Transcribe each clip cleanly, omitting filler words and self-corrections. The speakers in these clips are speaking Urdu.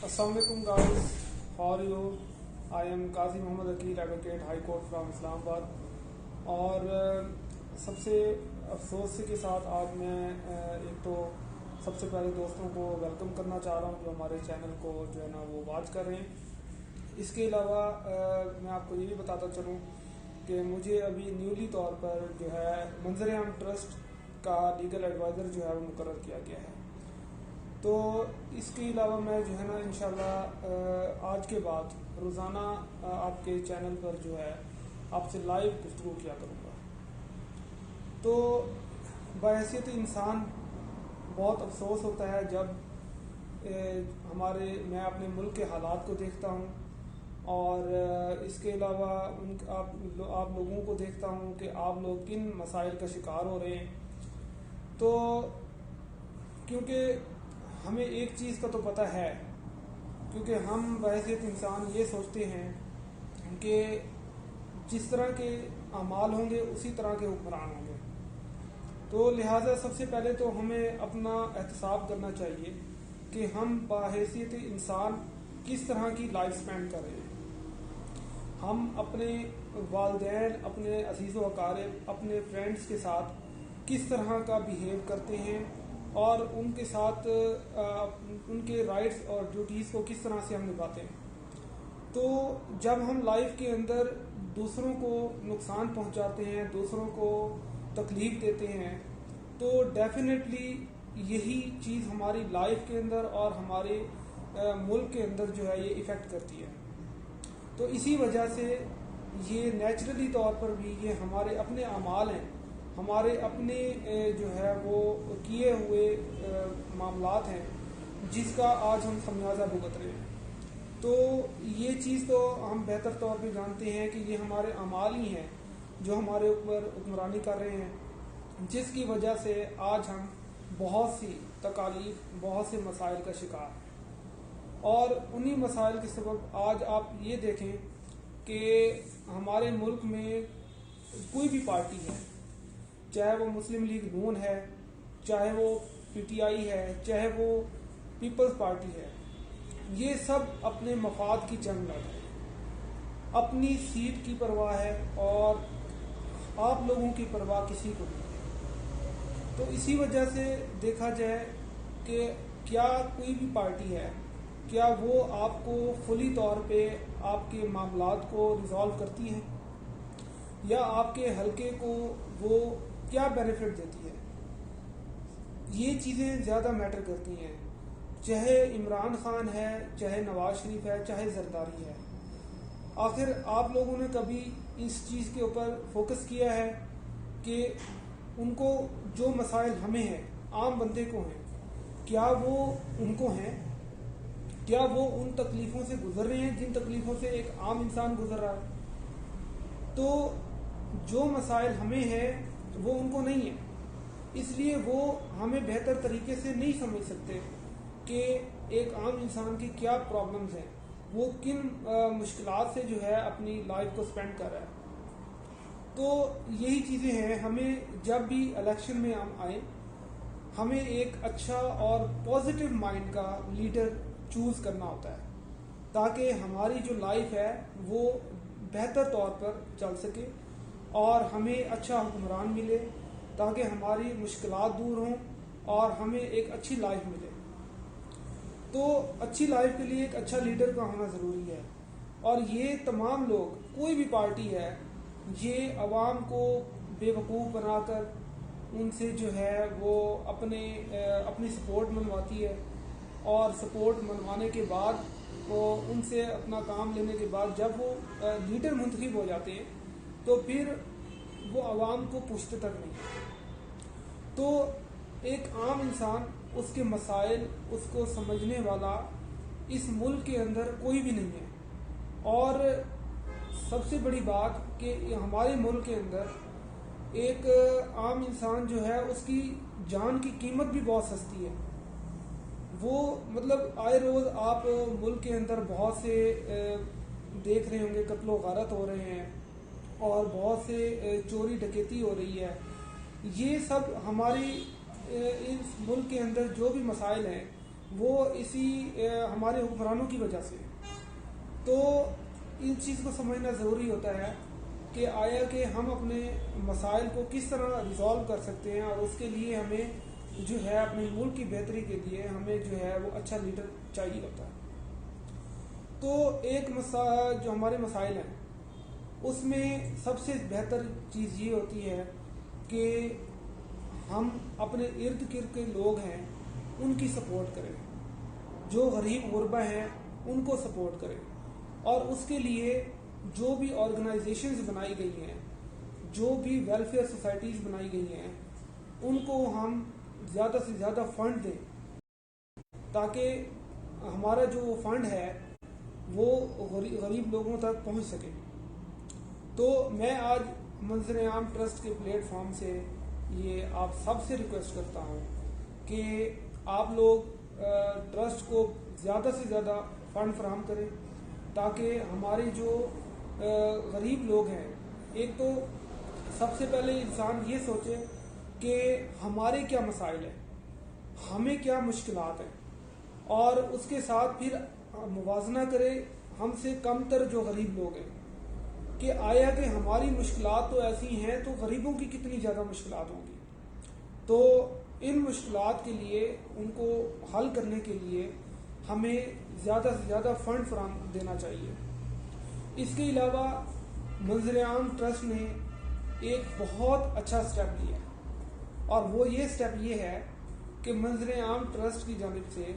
Assalamualaikum guys, how are you? I am Qazi Muhammad Akil, advocate High Court from Islamabad. اور سب سے افسوس کے ساتھ آج میں ایک تو سب سے پہلے دوستوں کو ویلکم کرنا چاہ رہا ہوں جو ہمارے چینل کو جو ہے نا وہ واچ کر رہے ہیں. اس کے علاوہ میں آپ کو یہ بھی بتاتا چلوں کہ مجھے ابھی نیولی طور پر جو ہے منظر عام ٹرسٹ کا لیگل ایڈوائزر جو ہے وہ مقرر کیا گیا ہے. تو اس کے علاوہ میں جو ہے نا انشاءاللہ آج کے بعد روزانہ آپ کے چینل پر جو ہے آپ سے لائیو گفتگو کیا کروں گا. تو بحیثیت انسان بہت افسوس ہوتا ہے جب میں اپنے ملک کے حالات کو دیکھتا ہوں اور اس کے علاوہ آپ لوگوں کو دیکھتا ہوں کہ آپ لوگ کن مسائل کا شکار ہو رہے ہیں. تو کیونکہ ہمیں ایک چیز کا تو پتہ ہے، کیونکہ ہم بحیثیت انسان یہ سوچتے ہیں کہ جس طرح کے اعمال ہوں گے اسی طرح کے حکمران ہوں گے. تو لہٰذا سب سے پہلے تو ہمیں اپنا احتساب کرنا چاہیے کہ ہم بحیثیت انسان کس طرح کی لائف سپینڈ کر رہے ہیں. ہم اپنے والدین، اپنے عزیز و اقارب، اپنے فرینڈس کے ساتھ کس طرح کا بیہیو کرتے ہیں اور ان کے ساتھ ان کے رائٹس اور ڈیوٹیز کو کس طرح سے ہم نبھاتے ہیں. تو جب ہم لائف کے اندر دوسروں کو نقصان پہنچاتے ہیں، دوسروں کو تکلیف دیتے ہیں، تو ڈیفینیٹلی یہی چیز ہماری لائف کے اندر اور ہمارے ملک کے اندر جو ہے یہ ایفیکٹ کرتی ہے. تو اسی وجہ سے یہ نیچرلی طور پر بھی یہ ہمارے اپنے اعمال ہیں، ہمارے اپنے جو ہے وہ کیے ہوئے معاملات ہیں جس کا آج ہم خمیازہ بھگت رہے ہیں. تو یہ چیز تو ہم بہتر طور پہ جانتے ہیں کہ یہ ہمارے اعمال ہی ہیں جو ہمارے اوپر حکمرانی کر رہے ہیں، جس کی وجہ سے آج ہم بہت سی تکالیف، بہت سے مسائل کا شکار. اور انہی مسائل کے سبب آج آپ یہ دیکھیں کہ ہمارے ملک میں کوئی بھی پارٹی ہے، چاہے وہ مسلم لیگ نون ہے، چاہے وہ پی ٹی آئی ہے، چاہے وہ پیپلز پارٹی ہے، یہ سب اپنے مفاد کی جنگ لڑ رہے ہیں. اپنی سیٹ کی پرواہ ہے اور آپ لوگوں کی پرواہ کسی کو نہیں ہے. تو اسی وجہ سے دیکھا جائے کہ کیا کوئی بھی پارٹی ہے، کیا وہ آپ کو فلی طور پہ آپ کے معاملات کو ریزالو کرتی ہے یا آپ کے حلقے کو وہ کیا بینیفٹ دیتی ہے. یہ چیزیں زیادہ میٹر کرتی ہیں، چاہے عمران خان ہے، چاہے نواز شریف ہے، چاہے زرداری ہے. آخر آپ لوگوں نے کبھی اس چیز کے اوپر فوکس کیا ہے کہ ان کو جو مسائل ہمیں ہیں، عام بندے کو ہیں، کیا وہ ان کو ہیں؟ کیا وہ ان تکلیفوں سے گزر رہے ہیں جن تکلیفوں سے ایک عام انسان گزر رہا ہے؟ تو جو مسائل ہمیں ہیں وہ ان کو نہیں ہیں، اس لیے وہ ہمیں بہتر طریقے سے نہیں سمجھ سکتے کہ ایک عام انسان کی کیا پرابلمز ہیں، وہ کن مشکلات سے جو ہے اپنی لائف کو سپینڈ کر رہا ہے. تو یہی چیزیں ہیں، ہمیں جب بھی الیکشن میں ہم آئیں ہمیں ایک اچھا اور پازیٹیو مائنڈ کا لیڈر چوز کرنا ہوتا ہے تاکہ ہماری جو لائف ہے وہ بہتر طور پر چل سکے اور ہمیں اچھا حکمران ملے تاکہ ہماری مشکلات دور ہوں اور ہمیں ایک اچھی لائف ملے. تو اچھی لائف کے لیے ایک اچھا لیڈر کا ہونا ضروری ہے. اور یہ تمام لوگ، کوئی بھی پارٹی ہے، یہ عوام کو بے وقوف بنا کر ان سے جو ہے وہ اپنی سپورٹ منواتی ہے، اور سپورٹ منوانے کے بعد وہ ان سے اپنا کام لینے کے بعد جب وہ لیڈر منتخب ہو جاتے ہیں تو پھر وہ عوام کو پوچھتے تک نہیں. تو ایک عام انسان، اس کے مسائل، اس کو سمجھنے والا اس ملک کے اندر کوئی بھی نہیں ہے. اور سب سے بڑی بات کہ ہمارے ملک کے اندر ایک عام انسان جو ہے اس کی جان کی قیمت بھی بہت سستی ہے. وہ مطلب آئے روز آپ ملک کے اندر بہت سے دیکھ رہے ہوں گے قتل و غارت ہو رہے ہیں اور بہت سے چوری ڈکیتی ہو رہی ہے. یہ سب ہماری اس ملک کے اندر جو بھی مسائل ہیں وہ اسی ہمارے حکمرانوں کی وجہ سے. تو ان چیز کو سمجھنا ضروری ہوتا ہے کہ آیا کہ ہم اپنے مسائل کو کس طرح ریزالو کر سکتے ہیں, اور اس کے لیے ہمیں جو ہے اپنے ملک کی بہتری کے لیے ہمیں جو ہے وہ اچھا لیڈر چاہیے ہوتا ہے. تو ایک جو ہمارے مسائل ہیں اس میں سب سے بہتر چیز یہ ہوتی ہے کہ ہم اپنے ارد گرد کے لوگ ہیں ان کی سپورٹ کریں, جو غریب غربا ہیں ان کو سپورٹ کریں, اور اس کے لیے جو بھی آرگنائزیشنز بنائی گئی ہیں, جو بھی ویلفیئر سوسائٹیز بنائی گئی ہیں, ان کو ہم زیادہ سے زیادہ فنڈ دیں تاکہ ہمارا جو فنڈ ہے وہ غریب لوگوں تک پہنچ سکے. تو میں آج منظر عام ٹرسٹ کے پلیٹ فارم سے یہ آپ سب سے ریکویسٹ کرتا ہوں کہ آپ لوگ ٹرسٹ کو زیادہ سے زیادہ فنڈ فراہم کریں تاکہ ہمارے جو غریب لوگ ہیں, ایک تو سب سے پہلے انسان یہ سوچے کہ ہمارے کیا مسائل ہیں, ہمیں کیا مشکلات ہیں, اور اس کے ساتھ پھر موازنہ کرے ہم سے کم تر جو غریب لوگ ہیں کہ آیا کہ ہماری مشکلات تو ایسی ہیں تو غریبوں کی کتنی زیادہ مشکلات ہوں گی. تو ان مشکلات کے لیے ان کو حل کرنے کے لیے ہمیں زیادہ سے زیادہ فنڈ فراہم دینا چاہیے. اس کے علاوہ منظر عام ٹرسٹ نے ایک بہت اچھا سٹیپ لیا, اور وہ یہ سٹیپ یہ ہے کہ منظر عام ٹرسٹ کی جانب سے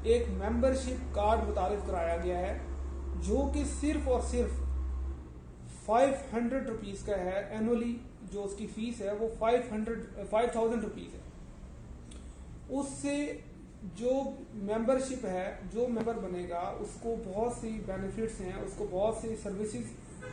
ایک ممبرشپ کارڈ متعارف کرایا گیا ہے جو کہ صرف اور صرف 500 روپیز کا ہے. اینولی جو اس کی فیس ہے وہ 5000 روپیز ہے. اس سے جو ممبرشپ ہے, جو ممبر بنے گا اس کو بہت سی بینیفٹس ہیں, اس کو بہت سی سروسز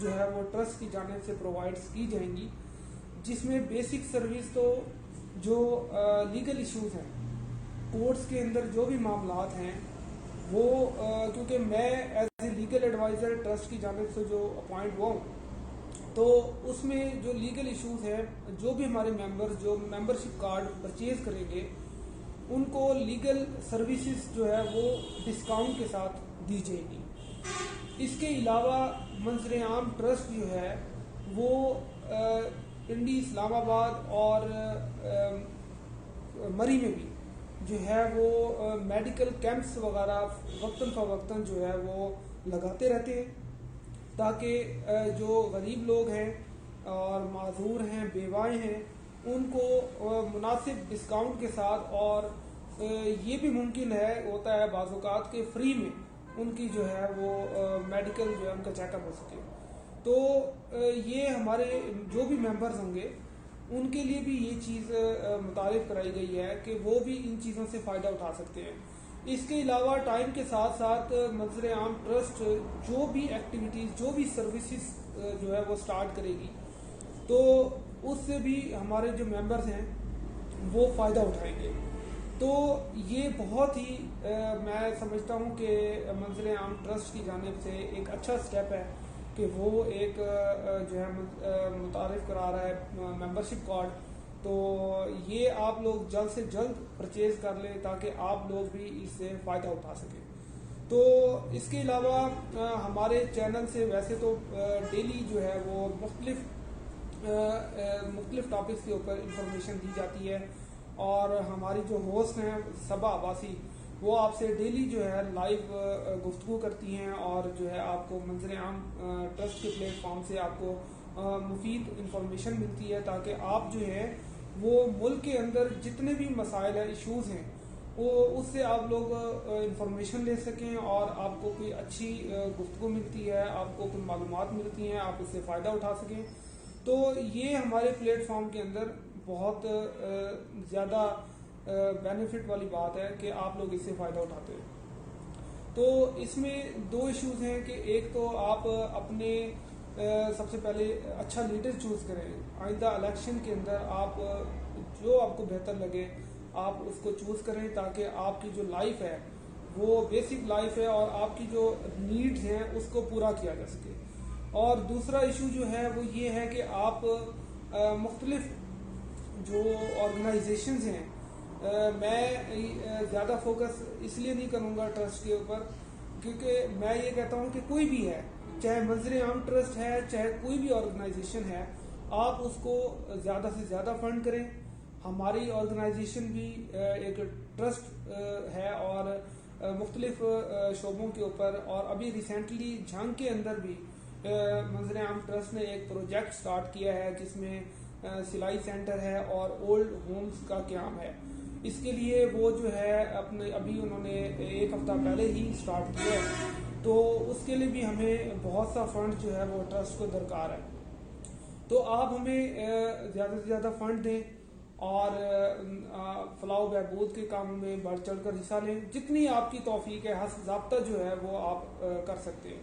جو ہے وہ ٹرسٹ کی جانب سے پرووائڈ کی جائیں گی, جس میں بیسک سروس تو جو لیگل ایشوز ہیں, کورٹس کے اندر جو بھی معاملات ہیں وہ کیونکہ میں as a legal adviser trust کی جانب سے جو اپوائنٹ ہوا ہوں, تو اس میں جو لیگل ایشوز ہیں, جو بھی ہمارے ممبرز جو ممبرشپ کارڈ پرچیز کریں گے ان کو لیگل سروسز جو ہے وہ ڈسکاؤنٹ کے ساتھ دی جائے گی. اس کے علاوہ منظر عام ٹرسٹ جو ہے وہ پنڈی, اسلام آباد اور مری میں بھی جو ہے وہ میڈیکل کیمپس وغیرہ وقتاً فوقتاً جو ہے وہ لگاتے رہتے ہیں تاکہ جو غریب لوگ ہیں اور معذور ہیں, بیوائیں ہیں, ان کو مناسب ڈسکاؤنٹ کے ساتھ, اور یہ بھی ممکن ہوتا ہے بعض اوقات کہ فری میں ان کی جو ہے وہ میڈیکل جو ہے ان کا چیک اپ ہو سکے. تو یہ ہمارے جو بھی ممبرز ہوں گے ان کے لیے بھی یہ چیز متعارف کرائی گئی ہے کہ وہ بھی ان چیزوں سے فائدہ اٹھا سکتے ہیں. اس کے علاوہ ٹائم کے ساتھ ساتھ منظر عام ٹرسٹ جو بھی ایکٹیویٹیز, جو بھی سروسز جو ہے وہ سٹارٹ کرے گی, تو اس سے بھی ہمارے جو ممبرز ہیں وہ فائدہ اٹھائیں گے. تو یہ بہت ہی میں سمجھتا ہوں کہ منظر عام ٹرسٹ کی جانب سے ایک اچھا سٹیپ ہے کہ وہ ایک جو ہے متعارف کرا رہا ہے ممبرشپ کارڈ. تو یہ آپ لوگ جلد سے جلد پرچیز کر لیں تاکہ آپ لوگ بھی اس سے فائدہ اٹھا سکیں. تو اس کے علاوہ ہمارے چینل سے ویسے تو ڈیلی جو ہے وہ مختلف ٹاپکس کے اوپر انفارمیشن دی جاتی ہے, اور ہماری جو ہوسٹ ہیں صبا عباسی وہ آپ سے ڈیلی جو ہے لائیو گفتگو کرتی ہیں, اور جو ہے آپ کو منظر عام ٹرسٹ کے پلیٹ فارم سے آپ کو مفید انفارمیشن ملتی ہے تاکہ آپ جو ہے وہ ملک کے اندر جتنے بھی مسائل ہیں, ایشوز ہیں, وہ اس سے آپ لوگ انفارمیشن لے سکیں, اور آپ کو کوئی اچھی گفتگو ملتی ہے, آپ کو کوئی معلومات ملتی ہیں, آپ اس سے فائدہ اٹھا سکیں. تو یہ ہمارے پلیٹ فارم کے اندر بہت زیادہ بینیفٹ والی بات ہے کہ آپ لوگ اس سے فائدہ اٹھاتے ہیں. تو اس میں دو ایشوز ہیں کہ ایک تو آپ اپنے سب سے پہلے اچھا لیڈر چوز کریں. آئندہ الیکشن کے اندر آپ جو آپ کو بہتر لگے آپ اس کو چوز کریں تاکہ آپ کی جو لائف ہے وہ بیسک لائف ہے اور آپ کی جو نیڈز ہیں اس کو پورا کیا جا سکے. اور دوسرا ایشو جو ہے وہ یہ ہے کہ آپ مختلف جو آرگنائزیشنز ہیں میں زیادہ فوکس اس لیے نہیں کروں گا ٹرسٹ کے اوپر، کیونکہ میں یہ کہتا ہوں کہ کوئی بھی ہے، چاہے منظر عام ٹرسٹ ہے، چاہے کوئی بھی آرگنائزیشن ہے، آپ اس کو زیادہ سے زیادہ فنڈ کریں. ہماری آرگنائزیشن بھی ایک ٹرسٹ ہے اور مختلف شعبوں کے اوپر، اور ابھی ریسنٹلی جھنگ کے اندر بھی منظر عام ٹرسٹ نے ایک پروجیکٹ سٹارٹ کیا ہے جس میں سلائی سینٹر ہے اور اولڈ ہومز کا قیام ہے. اس کے لیے وہ جو ہے ابھی انہوں نے 1 ہفتہ پہلے ہی سٹارٹ کیا ہے، تو اس کے لیے بھی ہمیں بہت سا فنڈ جو ہے وہ ٹرسٹ کو درکار ہے. تو آپ ہمیں زیادہ سے زیادہ فنڈ دیں اور فلاح و بہبود کے کاموں میں بڑھ چڑھ کر حصہ لیں. جتنی آپ کی توفیق ہے، حسب ضابطہ جو ہے وہ آپ کر سکتے ہیں،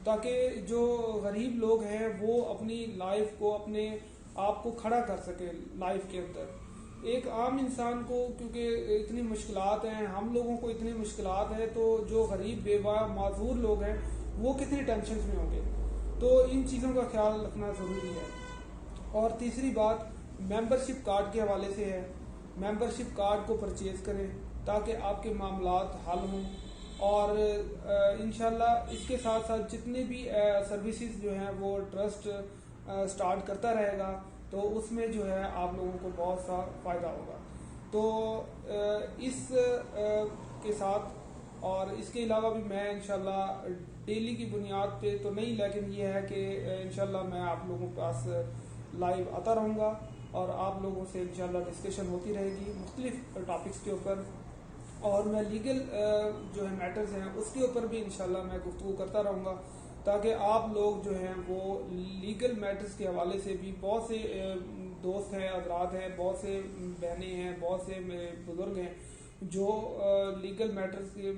تاکہ جو غریب لوگ ہیں وہ اپنی لائف کو، اپنے آپ کو کھڑا کر سکیں لائف کے اندر. ایک عام انسان کو کیونکہ اتنی مشکلات ہیں، ہم لوگوں کو اتنی مشکلات ہیں، تو جو غریب بیوہ معذور لوگ ہیں وہ کتنی ٹینشنز میں ہوں گے. تو ان چیزوں کا خیال رکھنا ضروری ہے. اور تیسری بات ممبرشپ کارڈ کے حوالے سے ہے. ممبرشپ کارڈ کو پرچیز کریں تاکہ آپ کے معاملات حل ہوں، اور انشاءاللہ اس کے ساتھ ساتھ جتنے بھی سروسز جو ہیں وہ ٹرسٹ سٹارٹ کرتا رہے گا، تو اس میں جو ہے آپ لوگوں کو بہت سا فائدہ ہوگا. تو اس کے ساتھ اور اس کے علاوہ بھی میں انشاءاللہ ڈیلی کی بنیاد پہ تو نہیں، لیکن یہ ہے کہ انشاءاللہ میں آپ لوگوں کے پاس لائیو آتا رہوں گا اور آپ لوگوں سے انشاءاللہ ڈسکشن ہوتی رہے گی مختلف ٹاپکس کے اوپر. اور میں لیگل جو ہے میٹرز ہیں اس کے اوپر بھی انشاءاللہ میں گفتگو کرتا رہوں گا، تاکہ آپ لوگ جو ہیں وہ لیگل میٹرز کے حوالے سے بھی، بہت سے دوست ہیں، حضرات ہیں، بہت سے بہنیں ہیں، بہت سے بزرگ ہیں جو لیگل میٹرز کے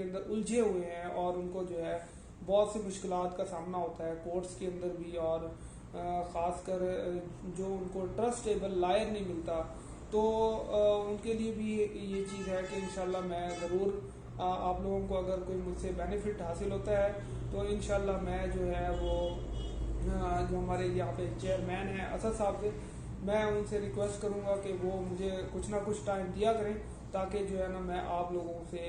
اندر الجھے ہوئے ہیں، اور ان کو جو ہے بہت سی مشکلات کا سامنا ہوتا ہے کورٹس کے اندر بھی، اور خاص کر جو ان کو ٹرسٹیبل لائر نہیں ملتا. تو ان کے لیے بھی یہ چیز ہے کہ انشاءاللہ میں ضرور آپ لوگوں کو، اگر کوئی مجھ سے بینیفٹ حاصل ہوتا ہے تو انشاءاللہ میں جو ہے وہ جو ہمارے یہاں پہ چیئرمین ہیں اسد صاحب سے، میں ان سے ریکویسٹ کروں گا کہ وہ مجھے کچھ نہ کچھ ٹائم دیا کریں، تاکہ جو ہے نا میں آپ لوگوں سے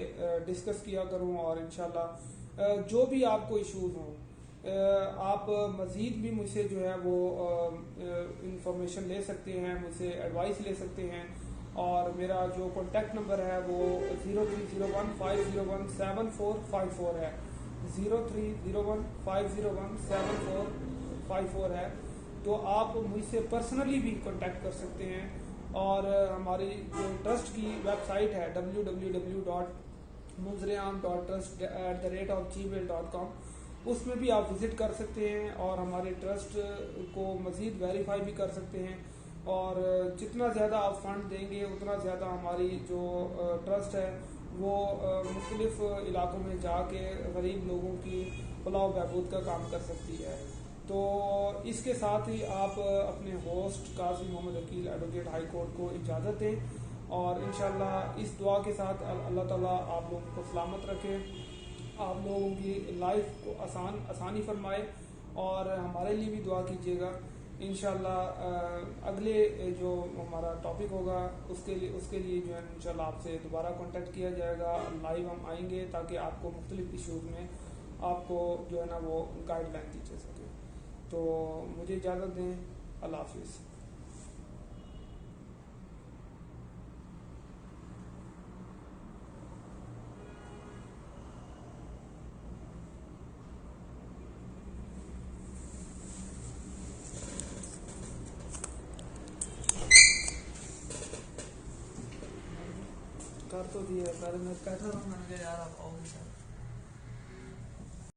ڈسکس کیا کروں. اور انشاءاللہ جو بھی آپ کو ایشوز ہوں، آپ مزید بھی مجھ سے جو ہے وہ انفارمیشن لے سکتے ہیں، مجھ سے ایڈوائس لے سکتے ہیں. اور میرا جو کانٹیکٹ نمبر ہے وہ 0301501744 ہے، 0301501744 ہے. تو آپ مجھ سے پرسنلی بھی کانٹیکٹ کر سکتے ہیں. اور ہماری جو ٹرسٹ کی ویب سائٹ ہے www.munzir'am.trust@gmail.com، اس میں بھی آپ وزٹ کر سکتے ہیں اور ہمارے ٹرسٹ کو مزید ویریفائی بھی کر سکتے ہیں. اور جتنا زیادہ آپ فنڈ دیں گے اتنا زیادہ ہماری جو ٹرسٹ ہے وہ مختلف علاقوں میں جا کے غریب لوگوں کی فلاح و بہبود کا کام کر سکتی ہے. تو اس کے ساتھ ہی آپ اپنے ہوسٹ قاضی محمد عقیل ایڈوکیٹ ہائی کورٹ کو اجازت دیں، اور انشاءاللہ اس دعا کے ساتھ اللہ تعالیٰ آپ لوگوں کو سلامت رکھے، آپ لوگوں کی لائف کو آسانی فرمائے. اور ہمارے لیے بھی دعا کیجیے گا. انشاءاللہ اگلے جو ہمارا ٹاپک ہوگا اس کے لیے جو ہے انشاءاللہ آپ سے دوبارہ کانٹیکٹ کیا جائے گا. لائیو ہم آئیں گے تاکہ آپ کو مختلف ایشوز میں آپ کو جو ہے نا وہ گائیڈ لائن دی جا سکے. تو مجھے اجازت دیں. اللہ حافظ. کر تو دیا، پہلے میں بیٹھا رہا ہوں، میں نے کہا یار آپ آؤ.